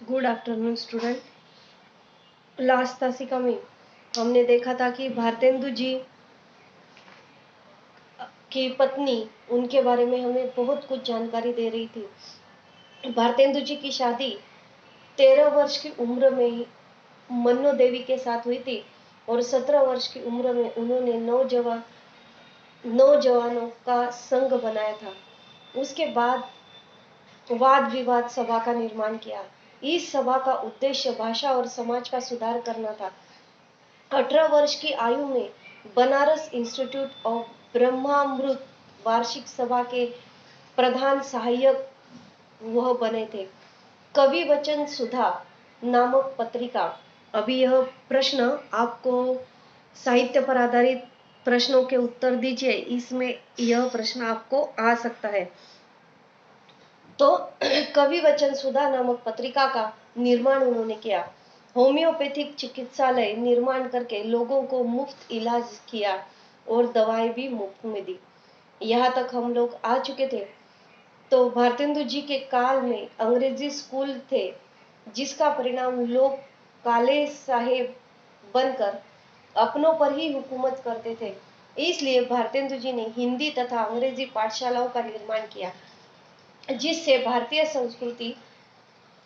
Good afternoon student. Last तासिका में हमने देखा था कि भारतेंदु जी की पत्नी, उनके बारे में हमें बहुत कुछ जानकारी दे रही थी। भारतेंदु जी की शादी 13 वर्ष की उम्र में ही मन्नो देवी के साथ हुई थी और 17 वर्ष की उम्र में उन्होंने नौजवानों का संघ बनाया था। उसके बाद वाद विवाद सभा का निर्माण किया। इस सभा का उद्देश्य भाषा और समाज का सुधार करना था। 18 वर्ष की आयु में बनारस इंस्टीट्यूट ऑफ ब्रह्मामृत वार्षिक सभा के प्रधान सहायक वह बने थे। कवि वचन सुधा नामक पत्रिका। अभी यह प्रश्न आपको साहित्य पर आधारित प्रश्नों के उत्तर दीजिए, इसमें यह प्रश्न आपको आ सकता है। तो कवि वचन सुधा नामक पत्रिका का निर्माण उन्होंने किया। होम्योपैथिक चिकित्सालय निर्माण करके लोगों को मुफ्त इलाज किया और दवाएं भी मुफ्त में दी। यहाँ तक हम लोग आ चुके थे। तो भारतेंदु जी के काल में अंग्रेजी स्कूल थे, जिसका परिणाम लोग काले साहेब बनकर अपनों पर ही हुकूमत करते थे। इसलिए भारतेंदु जी ने हिंदी तथा अंग्रेजी पाठशालाओं का निर्माण किया, जिससे भारतीय संस्कृति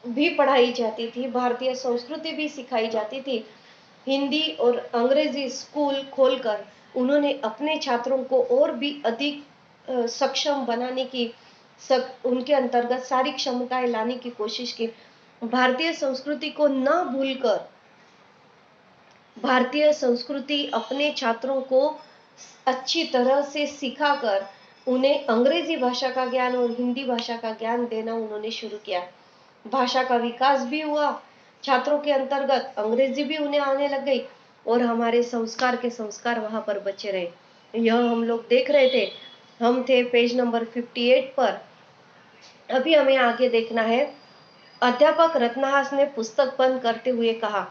भी पढ़ाई जाती थी, भारतीय संस्कृति भी सिखाई जाती थी। हिंदी और अंग्रेजी स्कूल खोलकर उन्होंने अपने छात्रों को और भी अधिक सक्षम बनाने की, उनके अंतर्गत सारी क्षमताएं लाने की कोशिश की। भारतीय संस्कृति को न भूलकर भारतीय संस्कृति अपने छात्रों को अच्छी तरह से सिखाकर उन्हें अंग्रेजी भाषा का ज्ञान और हिंदी भाषा का ज्ञान देना उन्होंने शुरू किया। भाषा का विकास भी हुआ, छात्रों के अंतर्गत अंग्रेजी भी उन्हें आने लग गई और हमारे संस्कार के संस्कार वहां पर बचे रहे। यह हम लोग देख रहे थे। हम थे पेज नंबर 58 पर। अभी हमें आगे देखना है। अध्यापक रत्नहास ने पुस्तक बंद करते हुए कहा,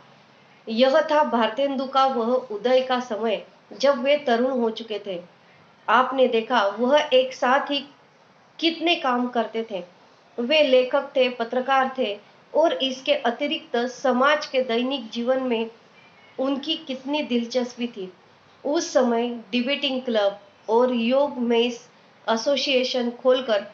यह था भारतेंदु का वह उदय का समय जब वे तरुण हो चुके थे। आपने देखा वह एक साथ ही कितने काम करते थे। वे लेखक थे, पत्रकार थे और इसके अतिरिक्त समाज के दैनिक जीवन में उनकी कितनी दिलचस्पी थी। उस समय डिबेटिंग क्लब और योग मेस एसोसिएशन खोलकर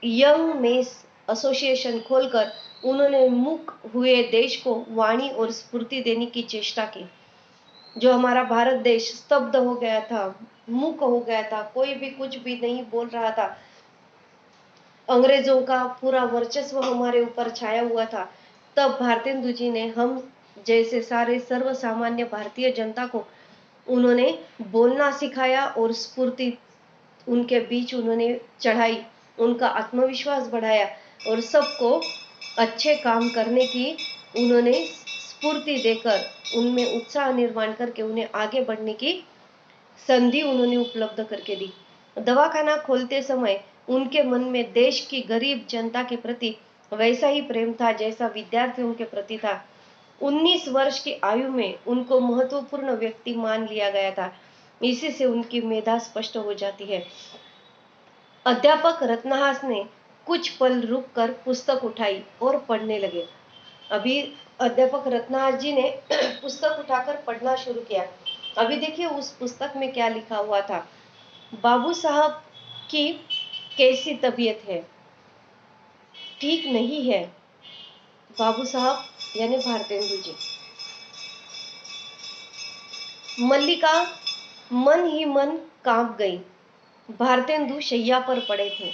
यंग मेस एसोसिएशन खोलकर उन्होंने मूक हुए देश को वाणी और स्फूर्ति देने की चेष्टा की। जो हमारा भारत देश स्तब्ध हो गया था, मूक हो गया था, कोई भी कुछ भी नहीं बोल रहा था, अंग्रेजों का पूरा वर्चस्व हमारे ऊपर छाया हुआ था, तब भारतेंदु जी ने हम जैसे सारे सर्व सामान्य भारतीय जनता को उन्होंने बोलना सिखाया और स्फूर्ति उनके बीच उन्होंने चढ़ाई, उनका आत्मविश्वास बढ़ाया और सबको अच्छे काम करने की उन्होंने स्फूर्ति देकर उनमें उत्साह निर्माण करके उन्हें आगे बढ़ने की संधि उन्होंने उपलब्ध करके दी। दवाखाना खोलते समय उनके मन में देश की गरीब जनता के प्रति वैसा ही प्रेम था जैसा विद्यार्थियों के प्रति था। 19 वर्ष की आयु में उनको महत्वपूर्ण व्यक्ति मान लिया गया था। इसी से उनकी मेधा स्पष्ट हो जाती है। अध्यापक रत्नहास ने कुछ पल रुककर पुस्तक उठाई और पढ़ने लगे। अभी अध्यापक रत्नहास जी ने पुस्तक उठाकर पढ़ना शुरू किया। अभी देखिए उस पुस्तक में क्या लिखा हुआ था। बाबू साहब की कैसी तबीयत है? ठीक नहीं है। बाबू साहब यानी भारतेंदु जी। मल्लिका मन ही मन कांप गई। भारतेंदु शैया पर पड़े थे,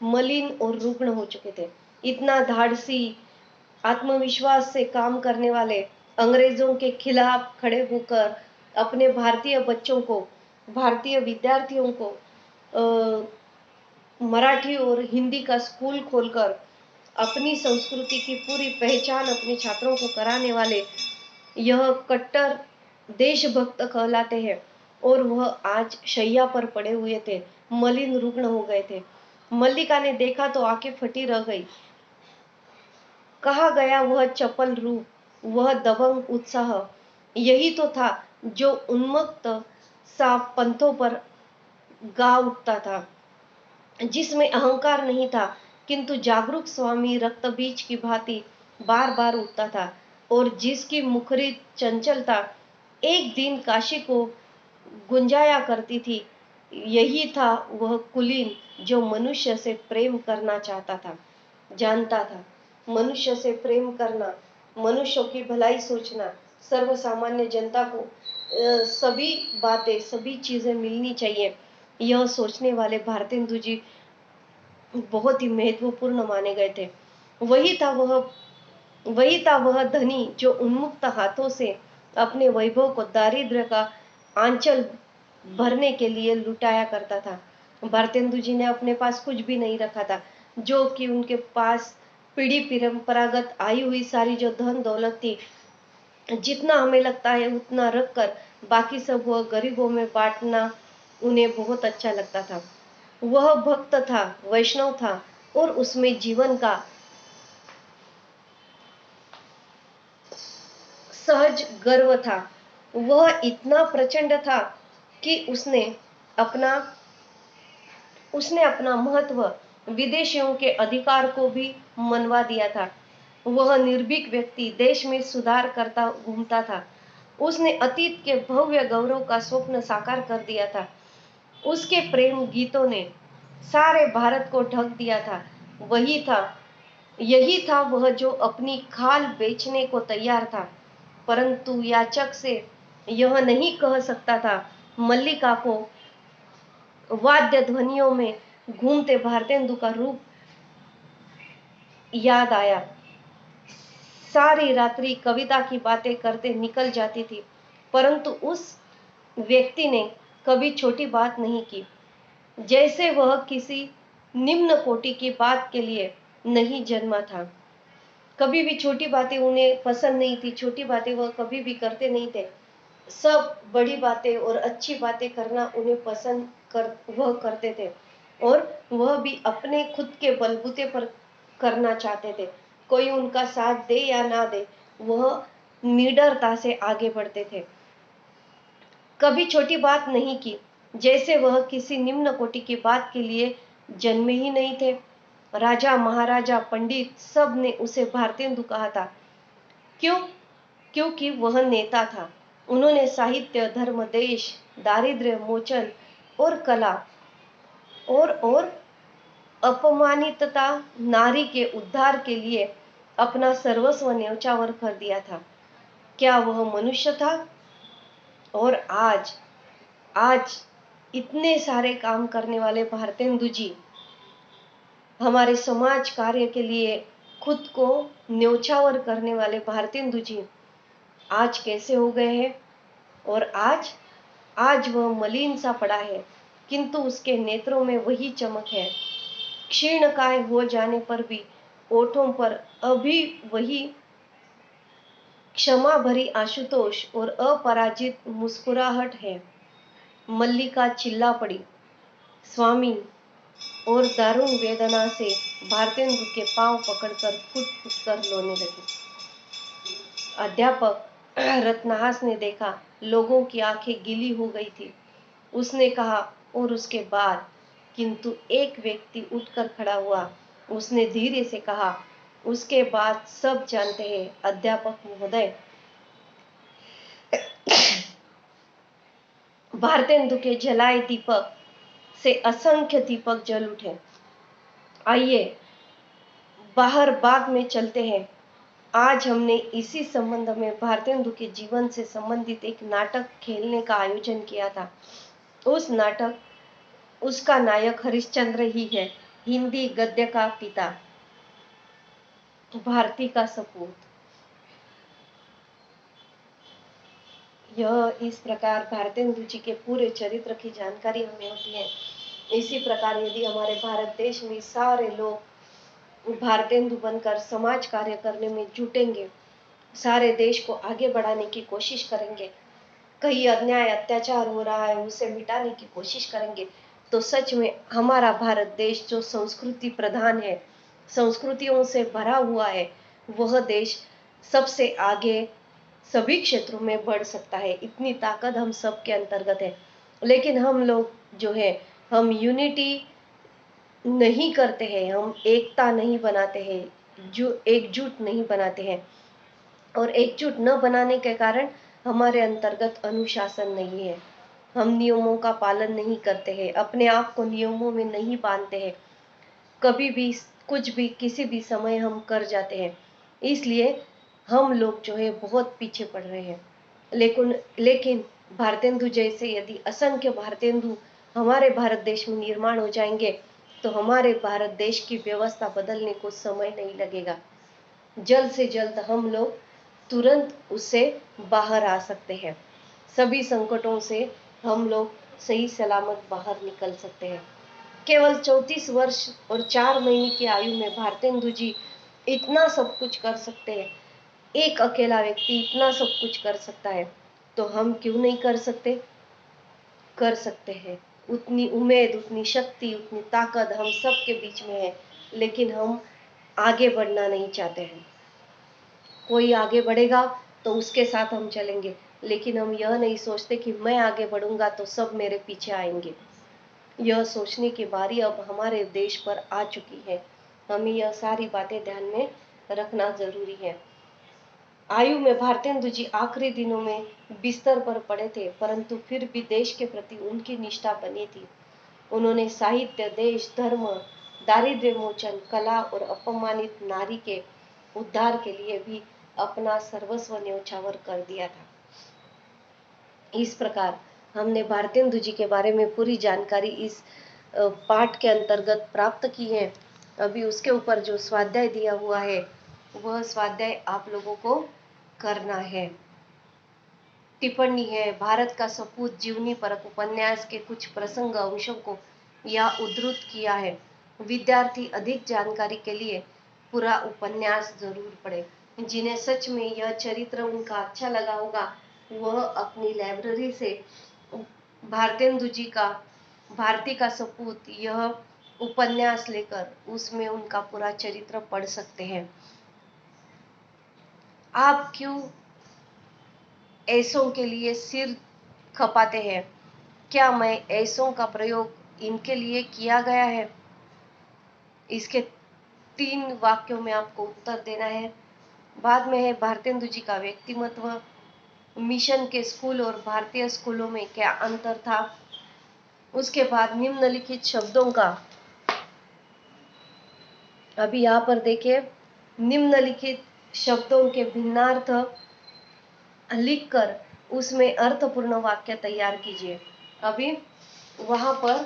मलिन और रुग्ण हो चुके थे। इतना धाड़सी, आत्मविश्वास से काम करने वाले, अंग्रेजों के खिलाफ खड़े होकर अपने भारतीय बच्चों को, भारतीय विद्यार्थियों को मराठी और हिंदी का स्कूल खोलकर अपनी संस्कृति की पूरी पहचान अपने छात्रों को कराने वाले यह कट्टर देशभक्त कहलाते हैं। और वह आज शैया पर पड़े हुए थे, मलिन रुग्ण हो गए थे। मल्लिका ने देखा तो आंखें फटी रह गई। कहा गया वह चपल रूप, वह दबंग उत्साह, यही तो था जो उन्मत्त सा पंथों पर गा उठता था, जिसमें अहंकार नहीं था, किंतु जागरूक स्वामी रक्त बीज की भांति बार बार उठता था और जिसकी मुखरित चंचलता एक दिन काशी को गुंजाया करती थी, यही था वह कुलीन जो मनुष्य से प्रेम करना चाहता था, जानता था। मनुष्य से प्रेम करना, मनुष्यों की भलाई सोचना, सर्वसामान्य जनता को सभी बातें, सभी चीजें मिलनी चाहिए, यह सोचने वाले भारतेंदु जी बहुत ही महत्वपूर्ण माने गए थे। वही था वह धनी जो उन्मुक्त हाथों से अपने वैभव को दारिद्र्य का आंचल भरने के लिए लुटाया करता था। भारतेंदु जी ने अपने पास कुछ भी नहीं रखा था, जो कि उनके पास पीढ़ी परंपरागत आई हुई सारी जो धन दौलत थी, जितना हमें लगता है उतना रखकर बाकी सब वह गरीबों में बांटना उन्हें बहुत अच्छा लगता था। वह भक्त था, वैष्णव था और उसमें जीवन का सहज गर्व था। वह इतना प्रचंड था कि अपना उसने अपना महत्व विदेशियों के अधिकार को भी मनवा दिया था। वह निर्भीक व्यक्ति देश में सुधार करता घूमता था। उसने अतीत के भव्य गौरव का स्वप्न साकार कर दिया था। उसके प्रेम गीतों ने सारे भारत को ढक दिया था। यही था वह जो अपनी खाल बेचने को तैयार था, परंतु याचक से यह नहीं कह सकता था। मल्लिका को वाद्य ध्वनियों में घूमते भारतेंदु का रूप याद आया। सारी रात्रि कविता की बातें करते निकल जाती थी, परंतु उस व्यक्ति ने कभी छोटी बात नहीं की, जैसे वह किसी निम्न कोटि की बात के लिए नहीं जन्मा था। कभी भी छोटी बातें उन्हें पसंद नहीं थी, छोटी बातें वह कभी भी करते नहीं थे। सब बड़ी बातें और अच्छी बातें करना उन्हें वह करते थे, और वह भी अपने खुद के बलबूते पर करना चाहते थे। कोई उनका साथ दे या ना दे, वह निडरता से आगे बढ़ते थे। कभी छोटी बात नहीं की, जैसे वह किसी निम्न कोटि की बात के लिए जन्मे ही नहीं थे। राजा महाराजा पंडित सब ने उसे भारतेंदु कहा था। क्यों? क्योंकि वह नेता था। उन्होंने साहित्य, धर्म, देश, दारिद्र्य मोचन और कला और अपमानितता नारी के उद्धार के लिए अपना सर्वस्व न्यौछावर कर दिया था। क्या वह मनुष्य था? और आज इतने सारे काम करने वाले भारतेंदु जी, हमारे समाज कार्य के लिए खुद को न्यौछावर करने वाले भारतेंदु जी आज कैसे हो गए हैं? और आज वह मलिन सा पड़ा है, किंतु उसके नेत्रों में वही चमक है। क्षीणकाय हो जाने पर भी ओठों पर अभी वही क्षमा भरी आशुतोष और अपराजित मुस्कुराहट है। मल्लिका चिल्ला पड़ी, स्वामी, और दारुण वेदना से भारतेंदु के पांव पकड़कर फुट फुट कर रोने लगी। अध्यापक रत्नहास ने देखा, लोगों की आंखें गीली हो गई थी। उसने कहा, और उसके बाद? किंतु एक व्यक्ति उठकर खड़ा हुआ। उसने धीरे से कहा, उसके बाद सब जानते हैं अध्यापक महोदय। भारतेंदु के जलाए दीपक से असंख्य दीपक जल उठे। आइए बाहर बाग में चलते हैं। आज हमने इसी संबंध में भारतेंदु के जीवन से संबंधित एक नाटक खेलने का आयोजन किया था। उसका नायक हरिश्चंद्र ही है, हिंदी गद्य का पिता, भारती का सपूत। यह इस प्रकार भारतेंदु जी के पूरे चरित्र की जानकारी हमें होती है। इसी प्रकार यदि हमारे भारत देश में सारे लोग भारतेंदु बनकर समाज कार्य करने में जुटेंगे, सारे देश को आगे बढ़ाने की कोशिश करेंगे, कहीं अन्याय अत्याचार हो रहा है उसे मिटाने की कोशिश करेंगे, तो सच में हमारा भारत देश जो संस्कृति प्रधान है, संस्कृतियों से भरा हुआ है, वह देश सबसे आगे सभी क्षेत्रों में बढ़ सकता है। इतनी ताकत हम सब के अंतर्गत है। लेकिन हम लोग जो है, हम यूनिटी नहीं करते हैं, हम एकता नहीं बनाते हैं, जो एकजुट नहीं बनाते हैं, और एकजुट न बनाने के कारण हमारे अंतर्गत अनुशासन नहीं है। हम नियमों का पालन नहीं करते हैं, अपने आप को नियमों में नहीं बांधते हैं, कभी भी कुछ भी किसी भी समय हम कर जाते हैं। इसलिए हम लोग जो है बहुत पीछे पड़ रहे हैं। लेकिन भारतेंदु जैसे यदि असंख्य भारतेंदु हमारे भारत देश में निर्माण हो जाएंगे तो हमारे भारत देश की व्यवस्था बदलने को समय नहीं लगेगा। जल्द से जल्द हम लोग तुरंत उससे बाहर आ सकते हैं। सभी संकटों से हम लोग सही सलामत बाहर निकल सकते हैं। केवल 34 वर्ष और 4 महीने की आयु में भारतेंदु जी इतना सब कुछ कर सकते हैं। एक अकेला व्यक्ति इतना सब कुछ कर सकता है, तो हम क्यों नहीं कर सकते? कर सकते हैं। उतनी उम्मीद, उतनी शक्ति, उतनी ताकत हम सब के बीच में है, लेकिन हम आगे बढ़ना नहीं चाहते हैं। कोई आगे बढ़ेगा तो उसके साथ हम चलेंगे, लेकिन हम यह नहीं सोचते कि मैं आगे बढ़ूंगा तो सब मेरे पीछे आएंगे। यह सोचने की बारी अब हमारे देश पर आ चुकी है। हमें यह सारी बातें ध्यान में रखना जरूरी है। आयु में भारतेंदु जी आखिरी दिनों में बिस्तर पर पड़े थे, परंतु फिर भी देश के प्रति उनकी निष्ठा बनी थी। उन्होंने साहित्य, देश, धर्म, दारिद्र्य मोचन, कला और अपमानित नारी के उद्धार के लिए भी अपना सर्वस्व न्यौछावर कर दिया था। इस प्रकार हमने भारतेंदु जी के बारे में पूरी जानकारी इस पाठ के अंतर्गत प्राप्त की है। अभी उसके ऊपर जो स्वाध्याय दिया हुआ है वह स्वाध्याय आप लोगों को करना है। टिप्पणी है, भारत का सपूत जीवनी परक उपन्यास के कुछ प्रसंग अंशों को यह उद्धृत किया है। विद्यार्थी अधिक जानकारी के लिए पूरा उपन्यास जरूर पढ़े। जिन्हें सच में यह चरित्र उनका अच्छा लगा होगा वह अपनी लाइब्रेरी से भारतेंदु जी का भारती का सपूत यह उपन्यास लेकर उसमें उनका पूरा चरित्र पढ़ सकते हैं। आप क्यों ऐसों के लिए सिर खपाते हैं? क्या मैं ऐसों का प्रयोग इनके लिए किया गया है? इसके 3 वाक्यों में आपको उत्तर देना है। बाद में है भारतेंदु जी का व्यक्तिमत्व, मिशन के स्कूल और भारतीय स्कूलों में क्या अंतर था। उसके बाद निम्नलिखित शब्दों का, अभी यहाँ पर देखिए, निम्नलिखित शब्दों के भिन्नार्थ लिखकर उसमें अर्थपूर्ण वाक्य तैयार कीजिए। अभी वहां पर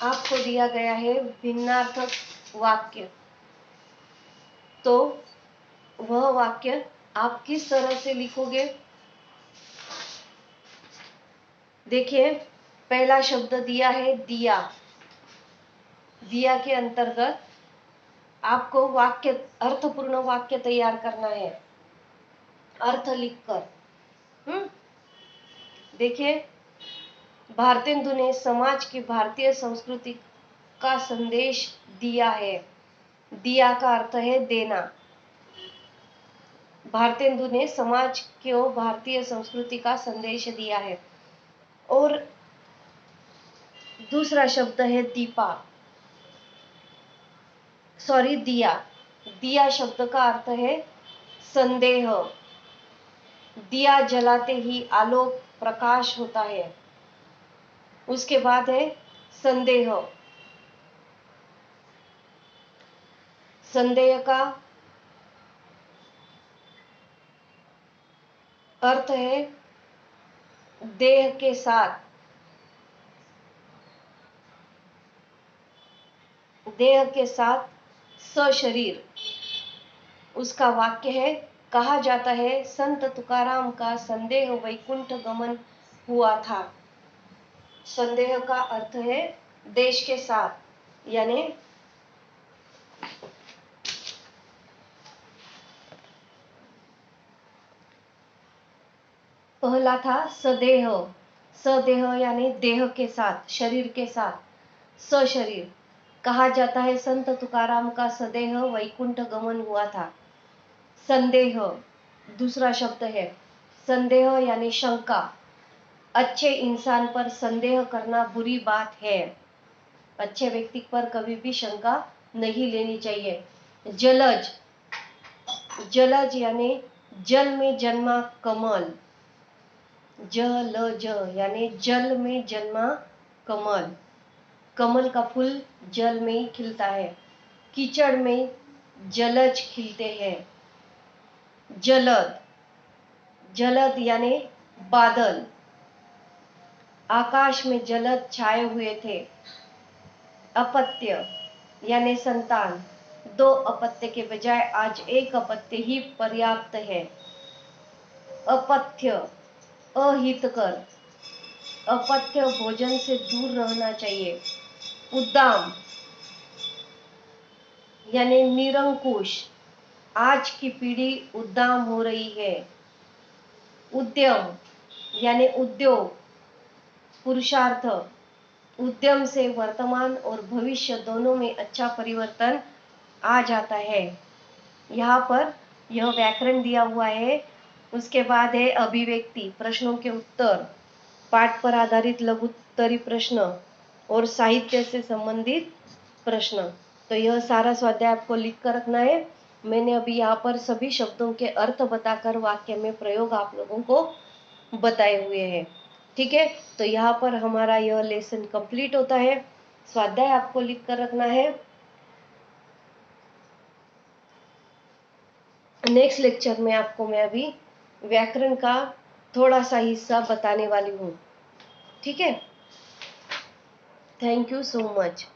आपको दिया गया है भिन्नार्थक वाक्य, तो वह वाक्य आप किस तरह से लिखोगे? देखिए, पहला शब्द दिया है दिया। दिया के अंतर्गत आपको वाक्य, अर्थपूर्ण वाक्य तैयार करना है, अर्थ लिखकर। देखिए, भारतेंदु ने समाज की भारतीय संस्कृति का संदेश दिया है। दिया का अर्थ है देना। भारतेंदु ने समाज को भारतीय संस्कृति का संदेश दिया है। और दूसरा शब्द है दीपा, सॉरी दिया। दिया शब्द का अर्थ है संदेह। दिया जलाते ही आलोक प्रकाश होता है। उसके बाद है संदेह। संदेह का अर्थ है देह के साथ, देह के साथ सशरीर। उसका वाक्य है, कहा जाता है संत तुकाराम का संदेह वैकुंठ गमन हुआ था। संदेह का अर्थ है देश के साथ, यानी पहला था सदेह। सदेह यानी देह के साथ, शरीर के साथ, सशरीर। कहा जाता है संत तुकाराम का सदेह वैकुंठ गमन हुआ था। संदेह दूसरा शब्द है। संदेह यानी शंका। अच्छे इंसान पर संदेह करना बुरी बात है। अच्छे व्यक्ति पर कभी भी शंका नहीं लेनी चाहिए। जलज, जलज यानी जल में जन्मा कमल, जलज यानी जल में जन्मा कमल, कमल का फूल जल में ही खिलता है, कीचड़ में जलज खिलते हैं। जलद, जलद यानी बादल, आकाश में जलद छाए हुए थे। अपत्य यानी संतान, दो अपत्य के बजाय आज एक अपत्य ही पर्याप्त है। अपथ्य, अहितकर, अपथ्य भोजन से दूर रहना चाहिए। उद्दाम यानी निरंकुश, आज की पीढ़ी उद्दाम हो रही है। उद्यम यानी उद्योग, पुरुषार्थ, उद्यम से वर्तमान और भविष्य दोनों में अच्छा परिवर्तन आ जाता है। यहाँ पर यह व्याकरण दिया हुआ है। उसके बाद है अभिव्यक्ति, प्रश्नों के उत्तर, पाठ पर आधारित लघुत्तरी प्रश्न और साहित्य से संबंधित प्रश्न। तो यह सारा स्वाध्याय आपको लिख कर रखना है। मैंने अभी यहाँ पर सभी शब्दों के अर्थ बताकर वाक्य में प्रयोग आप लोगों को बताए हुए हैं। ठीक है, तो यहाँ पर हमारा यह लेसन कंप्लीट होता है। स्वाध्याय आपको लिख कर रखना है। नेक्स्ट लेक्चर में आपको मैं अभी व्याकरण का थोड़ा सा हिस्सा बताने वाली हूँ। ठीक है, थैंक यू सो मच।